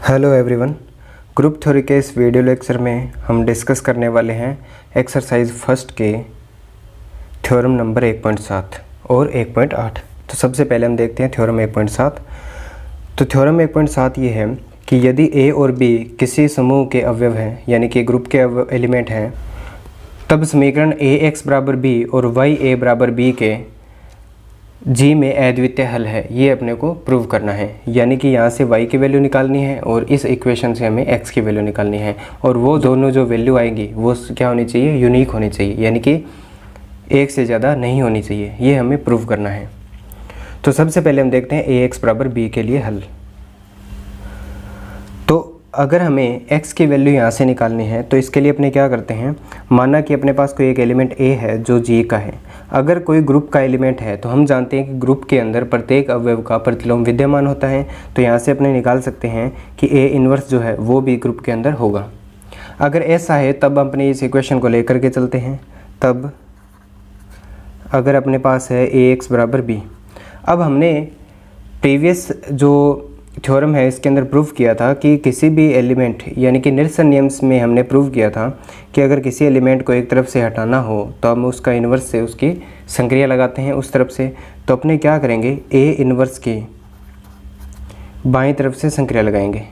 Hello everyone, group theory के इस video lecture में हम डिस्कस करने वाले हैं एक्सरसाइज फर्स्ट के थ्योरम नंबर 1.7 और 1.8। तो सबसे पहले हम देखते हैं थ्योरम 1.7। तो थ्योरम 1.7 ये है कि यदि ए और बी किसी समूह के अवयव हैं, यानी कि ग्रुप के एलिमेंट हैं, तब समीकरण ए एक्स बराबर बी और वाई ए बराबर बी के जी में अद्वितीय हल है, ये अपने को प्रूव करना है। यानी कि यहाँ से y की वैल्यू निकालनी है और इस इक्वेशन से हमें x की वैल्यू निकालनी है, और वो दोनों जो वैल्यू आएंगी वो क्या होनी चाहिए, यूनिक होनी चाहिए, यानी कि एक से ज़्यादा नहीं होनी चाहिए। ये हमें प्रूव करना है। तो सबसे पहले हम देखते हैं ए एक्स बराबर बी के लिए हल। तो अगर हमें x की वैल्यू यहाँ से निकालनी है तो इसके लिए अपने क्या करते हैं, माना कि अपने पास कोई एक एलिमेंट a है जो g का है। अगर कोई ग्रुप का एलिमेंट है तो हम जानते हैं कि ग्रुप के अंदर प्रत्येक अवयव का प्रतिलोम विद्यमान होता है। तो यहाँ से अपने निकाल सकते हैं कि ए इन्वर्स जो है वो भी ग्रुप के अंदर होगा। अगर ऐसा है तब अपने इस इक्वेशन को लेकर के चलते हैं। तब अगर अपने पास है ए एक्स बराबर बी, अब हमने प्रीवियस जो थ्योरम है इसके अंदर प्रूव किया था कि किसी भी एलिमेंट, यानी कि निरसन नियम्स में हमने प्रूव किया था कि अगर किसी एलिमेंट को एक तरफ से हटाना हो तो हम उसका इन्वर्स से उसकी संक्रिया लगाते हैं उस तरफ से। तो अपने क्या करेंगे, ए इन्वर्स की बाईं तरफ से संक्रिया लगाएंगे।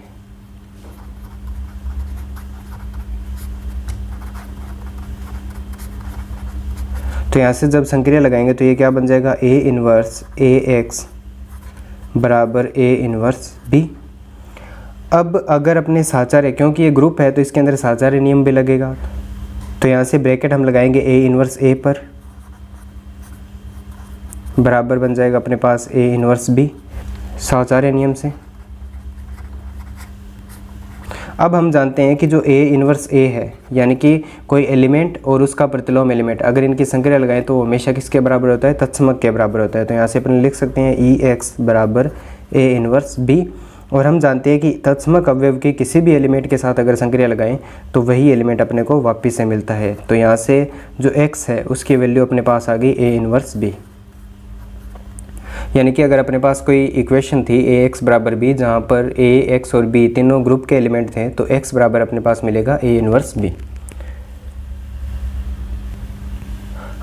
तो यहाँ से जब संक्रिया लगाएंगे तो ये क्या बन जाएगा, ए इन्वर्स ए एक्स बराबर ए इन्वर्स बी। अब अगर अपने साचार्य, क्योंकि ये ग्रुप है तो इसके अंदर साचार्य नियम भी लगेगा, तो यहाँ से ब्रैकेट हम लगाएंगे ए इन्वर्स ए पर, बराबर बन जाएगा अपने पास ए इन्वर्स बी साचार्य नियम से। अब हम जानते हैं कि जो ए इन्वर्स ए है, यानी कि कोई एलिमेंट और उसका प्रतिलोम एलिमेंट, अगर इनकी संक्रिया लगाएं तो वो हमेशा किसके बराबर होता है, तत्समक के बराबर होता है। तो यहाँ से अपन लिख सकते हैं ई एक्स बराबर ए इन्वर्स बी। और हम जानते हैं कि तत्समक अवयव के किसी भी एलिमेंट के साथ अगर संक्रिया लगाएं तो वही एलिमेंट अपने को वापिस से मिलता है। तो यहाँ से जो एक्स है उसकी वैल्यू अपने पास आ गई ए इन्वर्स बी। यानी कि अगर अपने पास कोई इक्वेशन थी ए एक्स बराबर बी, जहाँ पर ए एक्स और बी तीनों ग्रुप के एलिमेंट थे, तो एक्स बराबर अपने पास मिलेगा ए इन्वर्स बी।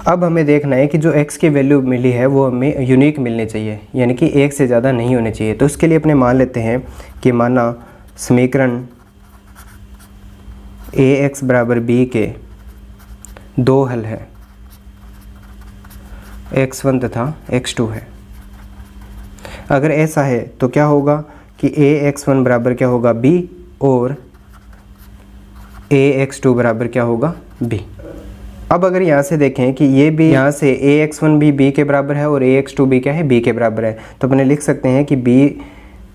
अब हमें देखना है कि जो x की वैल्यू मिली है वो हमें यूनिक मिलनी चाहिए, यानी कि एक से ज़्यादा नहीं होनी चाहिए। तो इसके लिए अपने मान लेते हैं कि माना समीकरण ए एक्स बराबर बी के दो हल है, x1 तथा x2 है। अगर ऐसा है तो क्या होगा कि ए x1 बराबर क्या होगा b और ए x2 बराबर क्या होगा b। अब अगर यहाँ से देखें कि ये भी यहाँ से ए x1 भी b के बराबर है और ए x2 भी क्या है, b के बराबर है, तो अपने लिख सकते हैं कि b,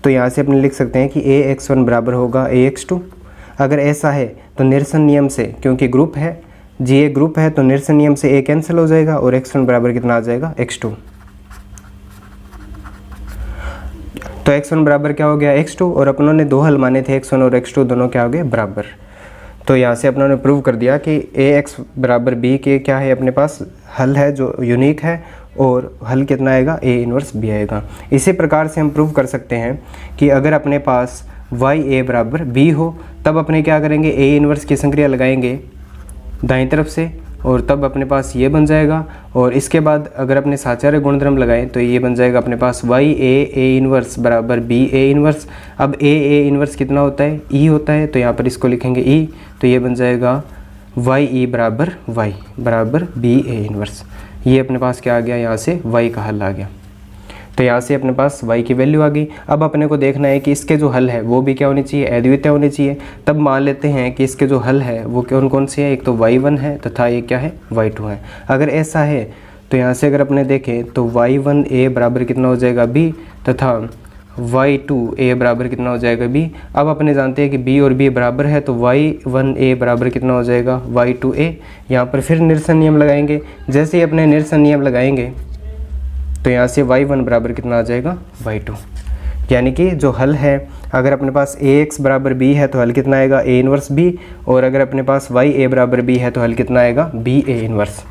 तो यहाँ से अपने लिख सकते हैं कि ए x1 बराबर होगा ए x2। अगर ऐसा है तो निरसन नियम से, क्योंकि ग्रुप है जी, ए ग्रुप है, तो निरसन नियम से ए कैंसिल हो जाएगा और x1 बराबर कितना आ जाएगा, x2। तो x1 बराबर क्या हो गया, x2, और अपनों ने दो हल माने थे, x1 और x2 दोनों क्या हो गए, बराबर। तो यहाँ से अपनों ने प्रूव कर दिया कि ax बराबर b के क्या है, अपने पास हल है जो यूनिक है, और हल कितना आएगा, a इन्वर्स b आएगा। इसी प्रकार से हम प्रूव कर सकते हैं कि अगर अपने पास ya बराबर b हो तब अपने क्या करेंगे, a इन्वर्स की संक्रिया लगाएंगे दाईं तरफ से, और तब अपने पास ये बन जाएगा। और इसके बाद अगर अपने साचार्य गुणधर्म लगाएं तो ये बन जाएगा अपने पास वाई ए इन्वर्स बराबर बी ए इन्वर्स। अब ए इन्वर्स कितना होता है, ई होता है, तो यहाँ पर इसको लिखेंगे ई, तो ये बन जाएगा वाई ई बराबर वाई बराबर बी ए इन्वर्स। ये अपने पास क्या आ गया, यहाँ से वाई का हल आ गया। तो यहाँ से अपने पास y की वैल्यू आ गई। अब अपने को देखना है कि इसके जो हल है वो भी क्या होनी चाहिए, अद्वितीय होनी चाहिए। तब मान लेते हैं कि इसके जो हल है वो कौन कौन से हैं, एक तो y1 है तथा एक क्या है, y2 है। अगर ऐसा है तो यहाँ से अगर अपने देखें तो y1a बराबर कितना हो जाएगा b, तथा y2a बराबर कितना हो जाएगा b। अब अपने जानते हैं कि b और b बराबर है, तो y1a बराबर कितना हो जाएगा, y2a। यहाँ पर फिर निरसन नियम लगाएंगे। जैसे ही अपने निरसन नियम लगाएंगे तो यहाँ से y1 बराबर कितना आ जाएगा, y2। यानी कि जो हल है, अगर अपने पास ax बराबर b है तो हल कितना आएगा, a इन्वर्स b, और अगर अपने पास ya बराबर b है तो हल कितना आएगा, b a इन्वर्स।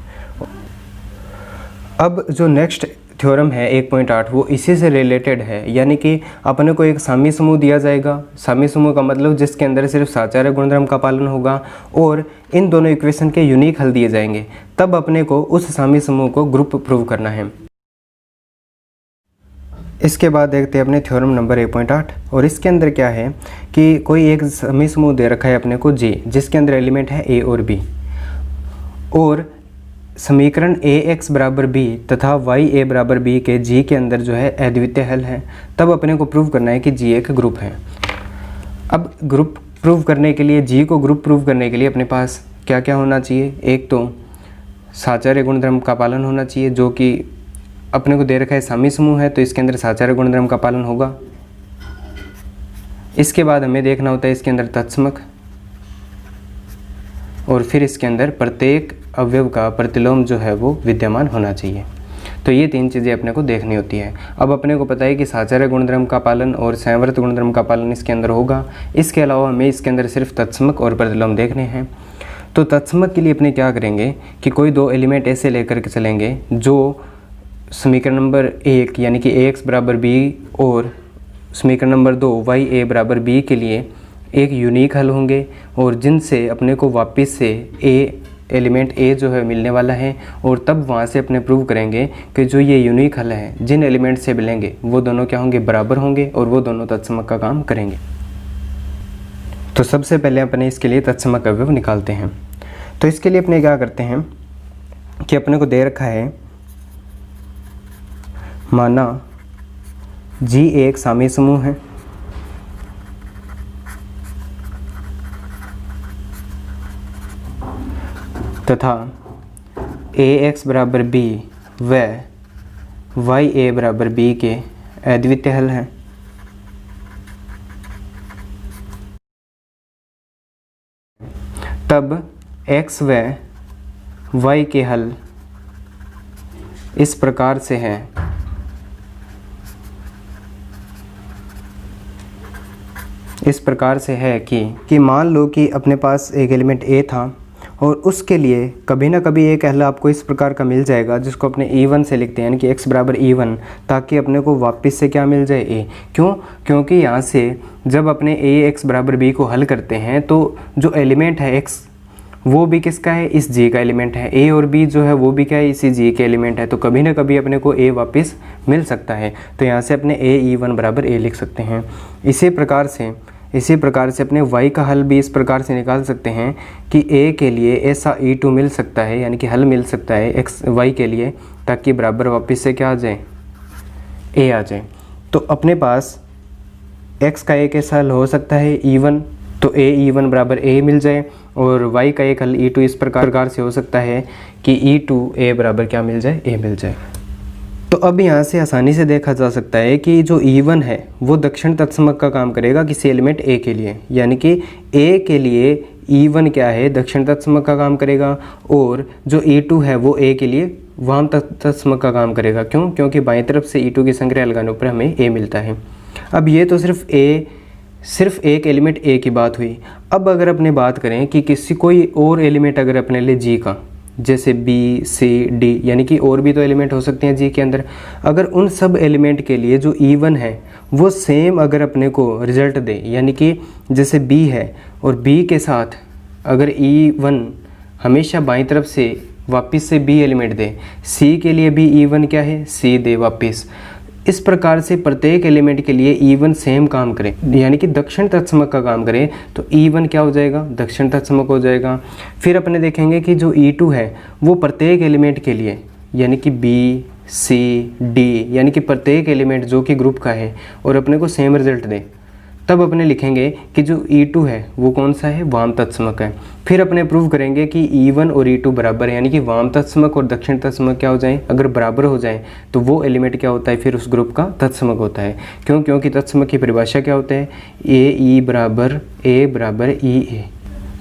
अब जो नेक्स्ट थ्योरम है 1.8 वो इसी से रिलेटेड है, यानी कि अपने को एक साम्य समूह दिया जाएगा। साम्य समूह का मतलब जिसके अंदर सिर्फ साचार्य गुणधर्म का पालन होगा और इन दोनों इक्वेशन के यूनिक हल दिए जाएंगे, तब अपने को उस साम्य समूह को ग्रुप प्रूव करना है। इसके बाद देखते हैं अपने थ्योरम नंबर 1.8 और इसके अंदर क्या है कि कोई एक साम्य समूह दे रखा है अपने को G, जिसके अंदर एलिमेंट है A और B, और समीकरण Ax बराबर B तथा Ya बराबर B के G के अंदर जो है अद्वितीय हल है, तब अपने को प्रूव करना है कि G एक ग्रुप है। अब ग्रुप प्रूव करने के लिए, G को ग्रुप प्रूव करने के लिए अपने पास क्या क्या होना चाहिए, एक तो साचार्य गुणधर्म का पालन होना चाहिए, जो कि अपने को दे रखा है साम्य समूह है तो इसके अंदर साचार्य गुणधर्म का पालन होगा। इसके बाद हमें देखना होता है इसके अंदर तत्समक, और फिर इसके अंदर प्रत्येक अवयव का प्रतिलोम जो है वो विद्यमान होना चाहिए। तो ये तीन चीज़ें अपने को देखनी होती है। अब अपने को पता है कि साचार्य गुणधर्म का पालन और संवर्त गुणधर्म का पालन इसके अंदर होगा। इसके अलावा हमें इसके अंदर सिर्फ तत्समक और प्रतिलोम देखने हैं। तो तत्समक के लिए अपने क्या करेंगे कि कोई दो एलिमेंट ऐसे लेकर के चलेंगे जो समीकरण नंबर 1 यानी कि Ax बराबर B और समीकरण नंबर 2 Ya बराबर B के लिए एक यूनिक हल होंगे, और जिनसे अपने को वापस से एलिमेंट A जो है मिलने वाला है, और तब वहाँ से अपने प्रूव करेंगे कि जो ये यूनिक हल है जिन एलिमेंट से मिलेंगे वो दोनों क्या होंगे, बराबर होंगे, और वो दोनों तत्समक का काम करेंगे। तो सबसे पहले अपने इसके लिए तत्समक अवयव निकालते हैं। तो इसके लिए अपने क्या करते हैं कि अपने को दे रखा है, माना G एक साम्य समूह है तथा Ax बराबर B व Ya बराबर B के अद्वितीय हल हैं। तब x व y के हल इस प्रकार से हैं। इस प्रकार से है कि मान लो कि अपने पास एक एलिमेंट A था और उसके लिए कभी ना कभी एक हल आपको इस प्रकार का मिल जाएगा जिसको अपने E1 से लिखते हैं, यानी कि x बराबर E1, ताकि अपने को वापस से क्या मिल जाए, A। क्यों? क्योंकि यहाँ से जब अपने Ax बराबर B को हल करते हैं तो जो एलिमेंट है x वो भी किसका है, इस G का एलिमेंट है। A और B जो है वो भी क्या है, इसी G के एलिमेंट है। तो कभी ना कभी अपने को A वापस मिल सकता है। तो यहाँ से अपने E1 बराबर A लिख सकते हैं। इसी प्रकार से अपने y का हल भी इस प्रकार से निकाल सकते हैं कि A के लिए ऐसा E2 मिल सकता है, यानी कि हल मिल सकता है y के लिए, ताकि बराबर वापस से क्या आ जाए, A आ जाए। तो अपने पास x का एक ऐसा हल हो सकता है E1, तो E1 बराबर A मिल जाए, और y का एक हल E2 इस प्रकार से हो सकता है कि E2 A बराबर क्या मिल जाए, A मिल जाए। तो अब यहाँ से आसानी से देखा जा सकता है कि जो E1 है वो दक्षिण तत्समक का काम करेगा किसी एलिमेंट A के लिए, यानी कि A के लिए E1 क्या है, दक्षिण तत्समक का काम करेगा, और जो E2 है वो A के लिए वाम तत्समक का काम करेगा। क्यों? क्योंकि बाईं तरफ से E2 की संक्रिया लगाने पर हमें A मिलता है। अब ये तो सिर्फ एक एलिमेंट A की बात हुई। अब अगर अपने बात करें कि किसी कोई और एलिमेंट अगर अपने लिए G का, जैसे B, C, D, यानी कि और भी तो एलिमेंट हो सकते हैं G के अंदर, अगर उन सब एलिमेंट के लिए जो E1 है वो सेम अगर अपने को रिजल्ट दे, यानी कि जैसे B है और B के साथ अगर E1 हमेशा बाईं तरफ से वापस से B एलिमेंट दे, C के लिए भी E1 क्या है, C दे वापस, इस प्रकार से प्रत्येक एलिमेंट के लिए E1 सेम काम करे, यानी कि दक्षिण तत्समक का काम करे, तो E1 क्या हो जाएगा, दक्षिण तत्समक हो जाएगा। फिर अपने देखेंगे कि जो E2 है वो प्रत्येक एलिमेंट के लिए, यानी कि B, C, D, यानी कि प्रत्येक एलिमेंट जो कि ग्रुप का है और अपने को सेम रिजल्ट दे, तब अपने लिखेंगे कि जो E2 है वो कौन सा है, वाम तत्समक है। फिर अपने प्रूव करेंगे कि E1 और E2 बराबर है, यानी कि वाम तत्समक और दक्षिण तत्समक क्या हो जाए, अगर बराबर हो जाए तो वो एलिमेंट क्या होता है, फिर उस ग्रुप का तत्समक होता है। क्यों? क्योंकि तत्समक की परिभाषा क्या होता है, A बराबर EA,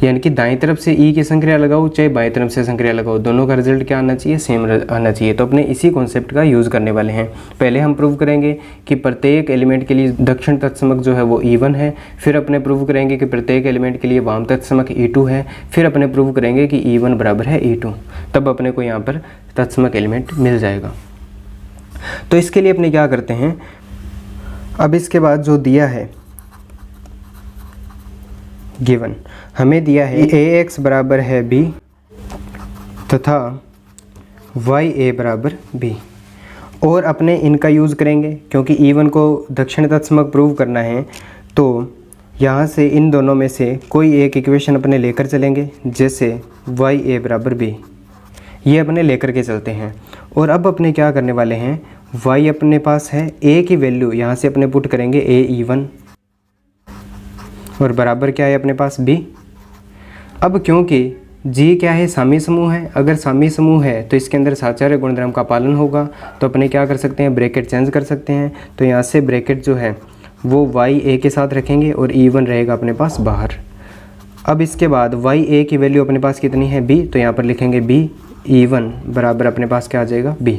यानी कि दाईं तरफ से E की संक्रिया लगाओ चाहे बाईं तरफ से संक्रिया लगाओ, दोनों का रिजल्ट क्या आना चाहिए, सेम आना चाहिए। तो अपने इसी कॉन्सेप्ट का यूज़ करने वाले हैं। पहले हम प्रूव करेंगे कि प्रत्येक एलिमेंट के लिए दक्षिण तत्समक जो है वो E1 है, फिर अपने प्रूव करेंगे कि प्रत्येक एलिमेंट के लिए वाम तत्समक E2 है, फिर अपने प्रूव करेंगे कि E1 बराबर है E2, तब अपने को यहाँ पर तत्समक एलिमेंट मिल जाएगा। तो इसके लिए अपने क्या करते हैं, अब इसके बाद जो दिया है गिवन, हमें दिया है ax बराबर है b तथा ya बराबर b, और अपने इनका यूज़ करेंगे क्योंकि E1 को दक्षिण तत्समक प्रूव करना है। तो यहाँ से इन दोनों में से कोई एक इक्वेशन अपने लेकर चलेंगे, जैसे ya बराबर b, ये अपने लेकर के चलते हैं। और अब अपने क्या करने वाले हैं, y अपने पास है, a की वैल्यू यहाँ से अपने पुट करेंगे a E1 और बराबर क्या है अपने पास b। अब क्योंकि G क्या है, सामी समूह है, अगर सामी समूह है तो इसके अंदर साचार्य गुणधर्म का पालन होगा, तो अपने क्या कर सकते हैं, ब्रैकेट चेंज कर सकते हैं। तो यहाँ से ब्रैकेट जो है वो ya के साथ रखेंगे और E1 रहेगा अपने पास बाहर। अब इसके बाद ya की वैल्यू अपने पास कितनी है b, तो यहाँ पर लिखेंगे b E1 बराबर अपने पास क्या आ जाएगा b।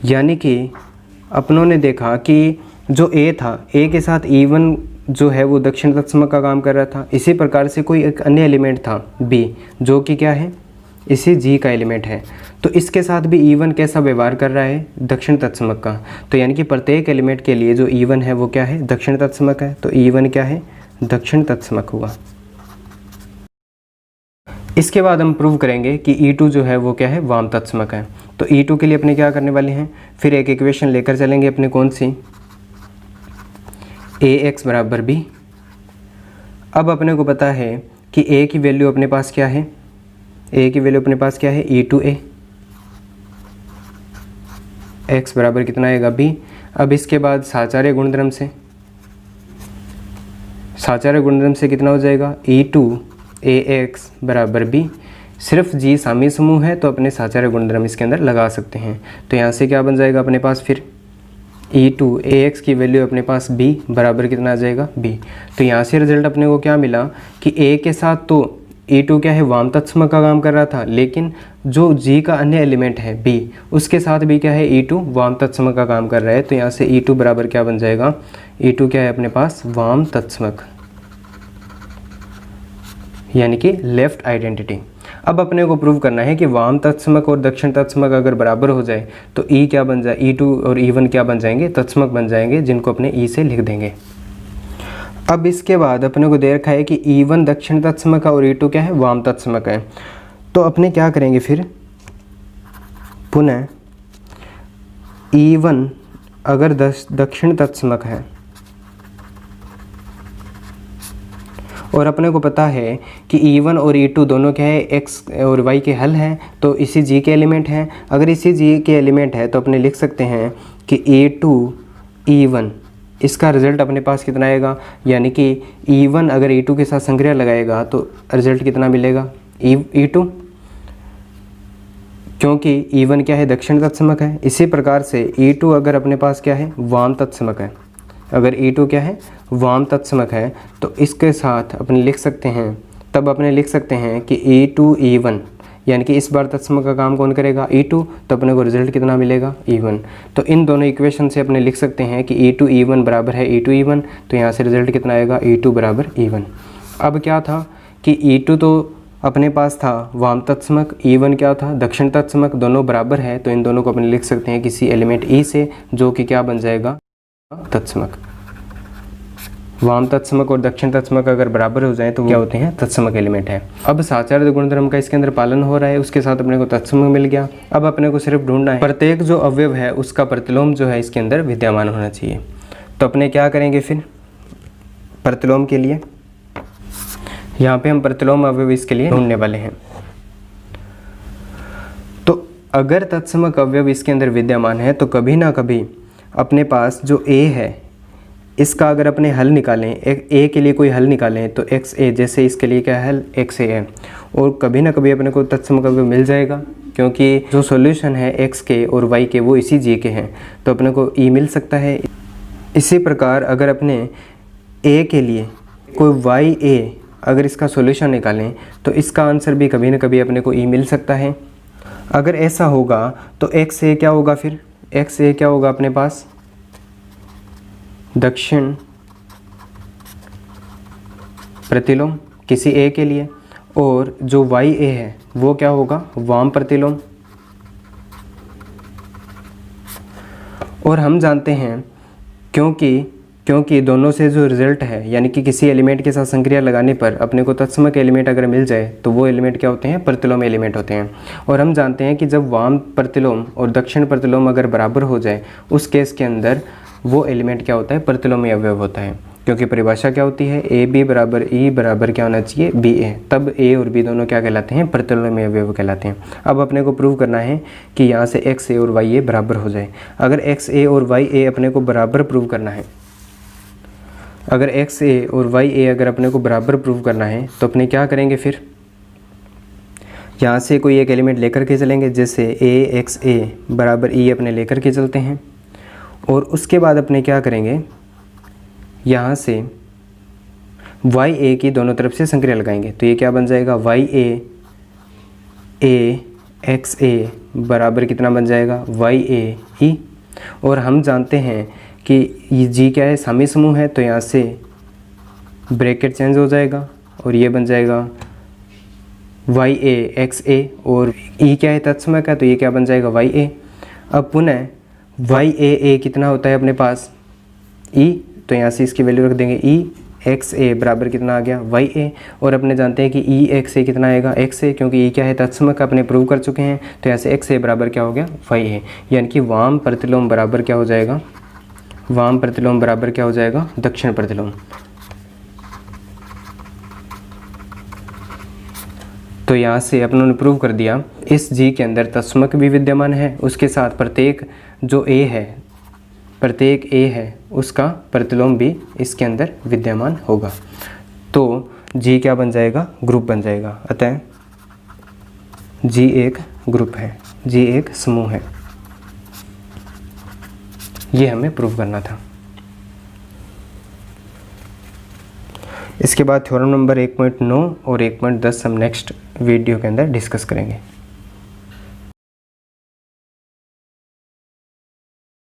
यानी कि अपनों ने देखा कि जो a था, a के साथ E1 जो है वो दक्षिण तत्समक का काम कर रहा था। इसी प्रकार से कोई एक अन्य एलिमेंट था b, जो कि क्या है, इसी G का एलिमेंट है, तो इसके साथ भी E1 कैसा व्यवहार कर रहा है, दक्षिण तत्समक का। तो यानी कि प्रत्येक एलिमेंट के लिए जो E1 है वो क्या है, दक्षिण तत्समक है, तो E1 क्या है, दक्षिण तत्समक हुआ। इसके बाद हम प्रूव करेंगे कि E2 जो है वो क्या है, वाम तत्समक है। तो E2 के लिए अपने क्या करने वाले हैं, फिर एक इक्वेशन लेकर चलेंगे अपने, कौन सी, ax बराबर b। अब अपने को पता है कि a की वैल्यू अपने पास क्या है, a की वैल्यू अपने पास क्या है, E2a, x बराबर कितना आएगा b। अब इसके बाद साचार्य गुणधर्म से, साचार्य गुणधर्म से कितना हो जाएगा, E2ax बराबर b। सिर्फ G सामी समूह है तो अपने साचार्य गुणधर्म इसके अंदर लगा सकते हैं। तो यहाँ से क्या बन जाएगा अपने पास, फिर E2ax की वैल्यू अपने पास b बराबर कितना आ जाएगा b। तो यहाँ से रिजल्ट अपने को क्या मिला कि a के साथ तो E2 क्या है, वाम तत्समक का काम कर रहा था, लेकिन जो G का अन्य एलिमेंट है b, उसके साथ भी क्या है, E2 वाम तत्समक का काम कर रहा है। तो यहाँ से E2 बराबर क्या बन जाएगा, E2 क्या है अपने पास, वाम तत्समक, यानी कि लेफ्ट आइडेंटिटी। अब अपने को प्रूव करना है कि वाम तत्समक और दक्षिण तत्समक अगर बराबर हो जाए तो E क्या बन जाए, E2 और E1 क्या बन जाएंगे, तत्समक बन जाएंगे, जिनको अपने E से लिख देंगे। अब इसके बाद अपने को दे रखा है कि E1 दक्षिण तत्समक है और E2 क्या है, वाम तत्समक है। तो अपने क्या करेंगे फिर, पुनः E1 अगर दक्षिण तत्समक है और अपने को पता है कि E1 और E2 दोनों क्या है, x और y के हल हैं, तो इसी G के एलिमेंट हैं। अगर इसी G के एलिमेंट है तो अपने लिख सकते हैं कि A2 E1, इसका रिज़ल्ट अपने पास कितना आएगा, यानी कि E1 अगर E2 के साथ संक्रिया लगाएगा तो रिज़ल्ट कितना मिलेगा, E2, क्योंकि E1 क्या है, दक्षिण तत्समक है। इसी प्रकार से E2 अगर अपने पास क्या है, वाम तत्समक है, अगर E2 क्या है, वाम तत्समक है, तो इसके साथ अपने लिख सकते हैं, तब अपने लिख सकते हैं कि E2 E1, यानी कि इस बार तत्समक का काम कौन करेगा, E2, तो अपने को रिजल्ट कितना मिलेगा, E1। तो इन दोनों इक्वेशन से अपने लिख सकते हैं कि E2 E1 बराबर है E2 E1, तो यहाँ से रिजल्ट कितना आएगा, E2 बराबर E1। अब क्या था कि E2 तो अपने पास था वाम तत्समक, E1 क्या था, दक्षिण तत्समक, दोनों बराबर है, तो इन दोनों को अपने लिख सकते हैं किसी एलिमेंट E से, जो कि क्या बन जाएगा, तत्समक। वाम तत्समक और दक्षिण तत्समक अगर बराबर हो जाए तो क्या होते हैं, तत्समक एलिमेंट है। अब साचार्य गुणधर्म का इसके अंदर पालन हो रहा है, उसके साथ अपने को तत्समक मिल गया। अब अपने को सिर्फ ढूंढना है प्रत्येक जो अवयव है उसका प्रतिलोम जो है इसके अंदर विद्यमान होना चाहिए। तो अपने क्या करेंगे फिर, प्रतिलोम के लिए यहाँ पे हम प्रतिलोम अवयव इसके लिए ढूंढने वाले हैं। तो अगर तत्समक अवयव इसके अंदर विद्यमान है तो कभी ना कभी अपने पास जो a है, इसका अगर अपने हल निकालें, a के लिए कोई हल निकालें तो xa, जैसे इसके लिए क्या हल xa है, और कभी ना कभी अपने को तत्समक अवयव मिल जाएगा, क्योंकि जो सॉल्यूशन है x के और y के वो इसी g के हैं, तो अपने को e मिल सकता है। इसी प्रकार अगर अपने a के लिए कोई ya अगर इसका सॉल्यूशन निकालें तो इसका आंसर भी कभी ना कभी अपने को e मिल सकता है। अगर ऐसा होगा तो xa क्या होगा, फिर xa क्या होगा अपने पास, दक्षिण प्रतिलोम किसी a के लिए, और जो ya है वो क्या होगा, वाम प्रतिलोम। और हम जानते हैं क्योंकि दोनों से जो रिजल्ट है, यानी कि किसी एलिमेंट के साथ संक्रिया लगाने पर अपने को तत्समक एलिमेंट अगर मिल जाए तो वो एलिमेंट क्या होते हैं, प्रतिलोम एलिमेंट होते हैं। और हम जानते हैं कि जब वाम प्रतिलोम और दक्षिण प्रतिलोम अगर बराबर हो जाए उस केस के अंदर वो एलिमेंट क्या होता है, प्रतिलोमी अवयव होता है। क्योंकि परिभाषा क्या होती है, ए बी बराबर ई बराबर क्या होना चाहिए, बी ए, तब ए और बी दोनों क्या कहलाते हैं, प्रतिलोमी अवयव कहलाते हैं। अब अपने को प्रूव करना है कि यहाँ से एक्स ए और वाई ए बराबर हो जाए। अगर एक्स ए और वाई ए अपने को बराबर प्रूव करना है, अगर एक्स ए और वाई ए अगर अपने को बराबर प्रूव करना है तो अपने क्या करेंगे, फिर यहाँ से कोई एक एलिमेंट लेकर के चलेंगे, जैसे ए एक्स ए बराबर ई अपने लेकर के चलते हैं। और उसके बाद अपने क्या करेंगे, यहाँ से वाई ए की दोनों तरफ से संक्रिया लगाएंगे। तो ये क्या बन जाएगा, वाई ए एक्स ए बराबर कितना बन जाएगा, वाई ए ई। और हम जानते हैं कि ये जी क्या है, सामी समूह है, तो यहाँ से ब्रैकेट चेंज हो जाएगा और ये बन जाएगा वाई ए एक्स ए, और ई क्या है, तत्समक है, तो ये क्या बन जाएगा, वाई ए। अब पुनः वाई ए कितना होता है अपने पास, ई, तो यहाँ से इसकी वैल्यू रख देंगे, ई एक्स ए बराबर कितना आ गया, वाई ए। और अपने जानते हैं कि ई एक्स ए कितना आएगा, एक्स ए, क्योंकि ई क्या है, तत्समक अपने प्रूव कर चुके हैं। तो यहाँ से एक्स ए बराबर क्या हो गया, वाई ए। यानी कि वाम प्रतिलोम बराबर क्या हो जाएगा, वाम प्रतिलोम बराबर क्या हो जाएगा, दक्षिण प्रतिलोम। तो यहाँ से अपनों ने प्रूव कर दिया इस जी के अंदर तत्समक भी विद्यमान है, उसके साथ प्रत्येक जो ए है, प्रत्येक ए है उसका प्रतिलोम भी इसके अंदर विद्यमान होगा। तो जी क्या बन जाएगा, ग्रुप बन जाएगा। अतः जी एक ग्रुप है, जी एक समूह है, ये हमें प्रूव करना था। इसके बाद थ्योरम नंबर 1.9 और 1.10 हम नेक्स्ट वीडियो के अंदर डिस्कस करेंगे।